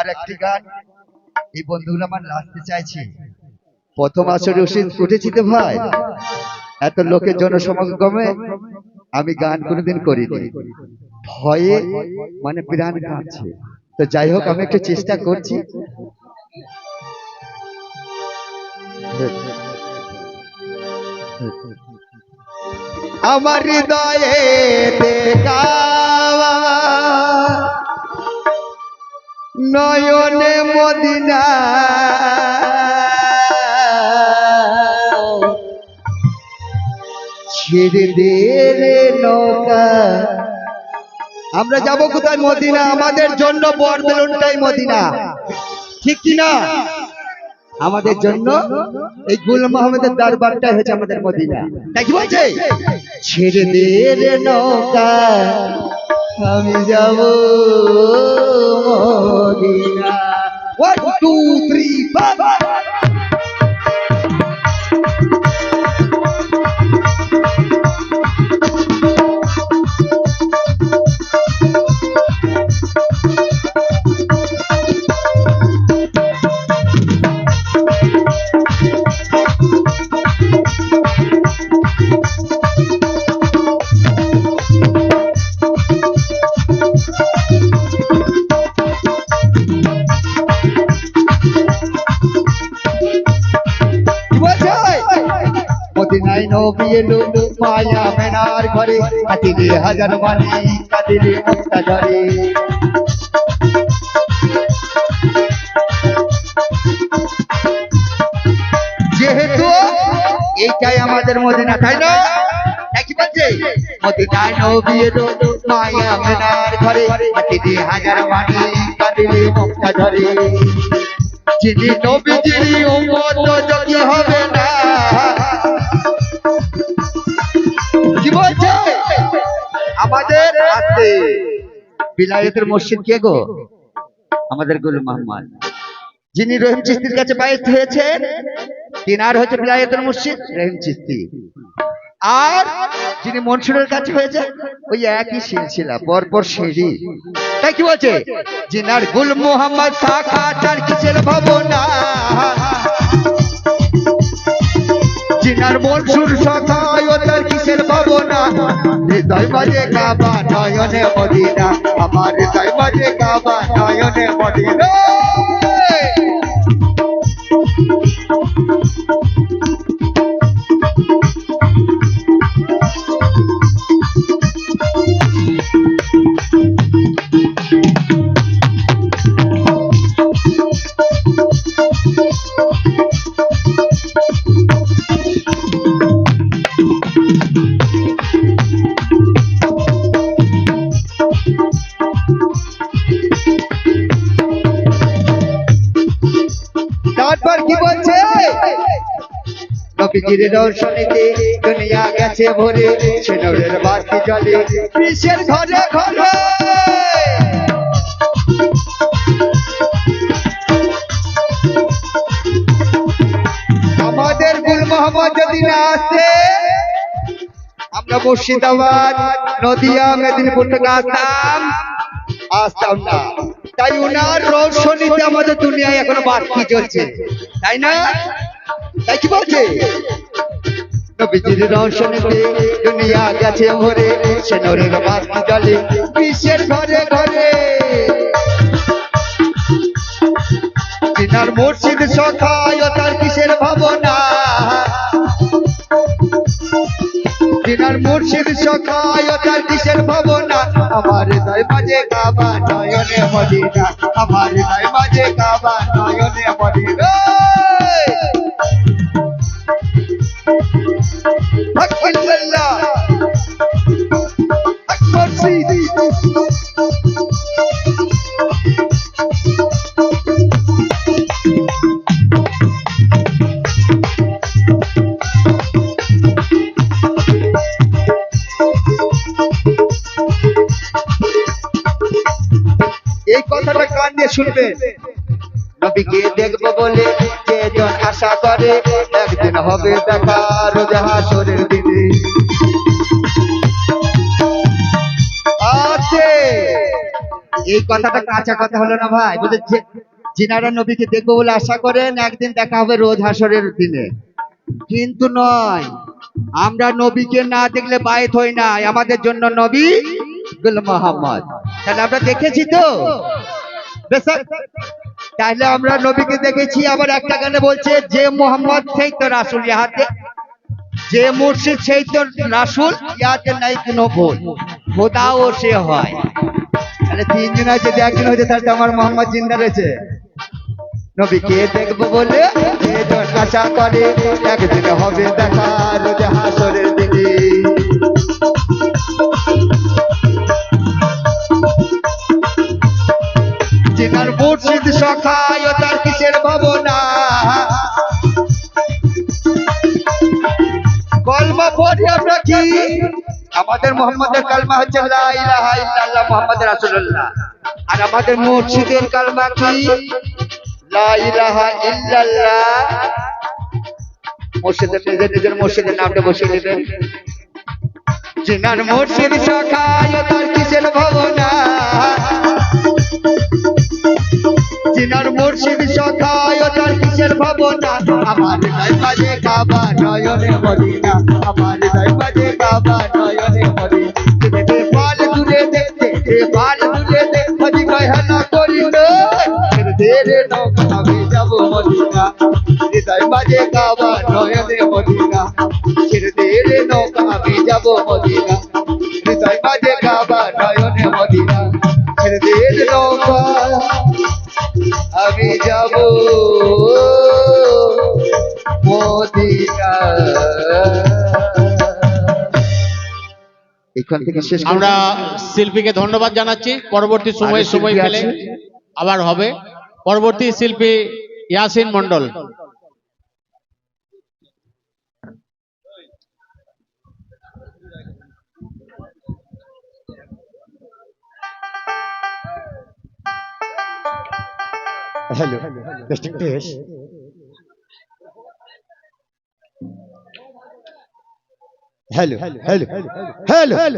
আর একটি গান এই বন্ধুগুলো আমার নাচতে চাইছে। প্রথম আসরে উঠেছি তো ভাই, এত লোকের জনসমাগমে আমি গান কোনোদিন করিনি, ভয়ে মানে প্রাণ কাঁপছে। তো যাই হোক, আমি একটু চেষ্টা করছি। আমার হৃদয়ে দেখাওয়া নয়নে মদিনা, ছেড়ে দে রে নৌকা। আমরা যাব কোথায়? মদিনা। আমাদের জন্য বরবেলনটাই মদিনা, ঠিক কিনা? আমাদের জন্য এই গুল মোহাম্মদের দরবারটাই হচ্ছে আমাদের মদিনা। তাই কি বলছে? ছেড়ে দে রে নৌকা, আমি যাব মদিনা। 1 2 3 4। মদিনায় নবী এলো মায়া মেনার ঘরে, কাঁদিলে হাজার বাণী, কাঁদিলে মুক্তা ঝরে। যেহেতু এইটাই আমাদের মদিনা, তাই না? কি বলছে? মদিনায় নবী এলো মায়া মেনার ঘরে, কাঁদিলে হাজার বাণী, কাঁদিলে মুক্তা ঝরে। যিনি নবীজির উম্মত যদি হবে না, কি বলছে? আমাদের আছে বিলায়েতের মসজিদ। কে গো? আমাদের গুল মোহাম্মদ, যিনি রহিম চিশতির কাছে বাইত হয়েছেন, তিনার হচ্ছে বিলায়েতের মসজিদ রহিম চিশতি। আর যিনি মনসুরের কাছে হয়েছে, ওই একই সিলসিলা, পরপর সিঁড়ি। তাই কি বলছে? যিনার গুল মোহাম্মদ শাখা তার কিসের ভাবনা, যিনার মনসুর শাখা তার কিসের ভাবনা। হৃদয় মাঝে কাবা নয়নে মদিনা, আমার হৃদয় মাঝে কাবা নয়নে মদিনা। তারপর কি বলছে? নবীজির রওশনীতে দুনিয়া গেছে ভরে, সে নূরের বাতি জ্বলে বিশ্বের ঘরে ঘরে। আমাদের গুল মোহাম্মদ যদি না আসে, আমরা মুর্শিদাবাদ, নদিয়া, মেদিনীপুর থেকে আসতাম না। তাই উনার রওশনীতে আমাদের দুনিয়ায় এখনো বাতি জ্বলছে, তাই না? তাই কি বলছে? নবীজির রওশনীতে দুনিয়া গেছে ভরে, সে নূরের বাতি জ্বলে বিশ্বের ঘরে ঘরে। তিনার মুর্শিদ সখায় তার কিসের ভাবনা, তিনার মুর্শিদ সখায় তার কিসের ভাবনা। আমার হৃদয় মাঝে কাবা নয়নে মদিনা, আমার হৃদয় মাঝে কাবা নয়নে মদিনা। আল্লাহ আকবার। এই কথাটা কান দিয়ে শুনবেন। নবীকে দেখবো বলে যে জন আশা করে, একদিন হবে দেখা রোজ হাসরের দিনে। আছে এই কথাটা কাঁচা কথা হলো না ভাই, বুঝেছে? যিনারা নবীকে দেখবো বলে আশা করেন একদিন দেখা হবে রোজ হাসরের দিনে, কিন্তু নয়। আমরা নবীকে না দেখলে বায়েত হই না, আমাদের জন্য নবী গুল মোহাম্মদ। তাহলে আমরা দেখেছি তো বেশ, তাহলে আমরা নবীকে দেখেছি। আবার একটা গানে বলছে যে মোহাম্মদ সেই তো রাসূল ইহাতে, যে মুর্শিদ সেই তো রাসূল ইহাতে নাই কোনো ভুল, খোদাও সে হয়। তাহলে তিনজন আছে, যদি একজন হয়েছে তাহলে তো আমার মোহাম্মদ জিন্দা রয়েছে। নবীকে দেখবো বলে যে জন আশা করে একদিন হবে দেখা রোজ হাসরের দিনে। যিনার মুর্শিদ সখায় ও তার কিসের ভাবনা, কলমা পড়ি আমরা কি, আমাদের মোহাম্মদের কালমা হচ্ছে লা ইলাহা ইল্লাল্লাহ মুহাম্মাদুর রাসূলুল্লাহ। আর আমাদের মুর্শিদের কালমা কি, লা ইলাহা ইল্লাল্লাহ। মুর্শিদের নিজের মুর্শিদের নামটা বসিয়ে নেবেন। যিনার মুর্শিদ সখায় ও তার কিসের ভাবনা, যিনার মুর্শিদ সখায় ও তার কিসের ভাবনা। আমার হৃদয় বাজে কাবা নয়নে মদিনা, আমার হৃদয় বাজে কাবা নয়নে মদিনা। যে পাল তুলে দেখতে, যে পাল তুলে দেখতে হজি কয়না করিল, ধীরে নৌকা আমি যাব মদিনা। হৃদয় বাজে কাবা নয়নে মদিনা, ধীরে নৌকা আমি যাব মদিনা। হৃদয় বাজে কাবা নয়নে মদিনা, ধীরে নৌকা আমি যাব মদিনা। এখান থেকে শেষ আমরা শিল্পীকে ধন্যবাদ জানাচ্ছি। পরবর্তী সময় পেলে আবার হবে। পরবর্তী শিল্পী Yasin Mondal. Hello testing test, hello hello hello hello.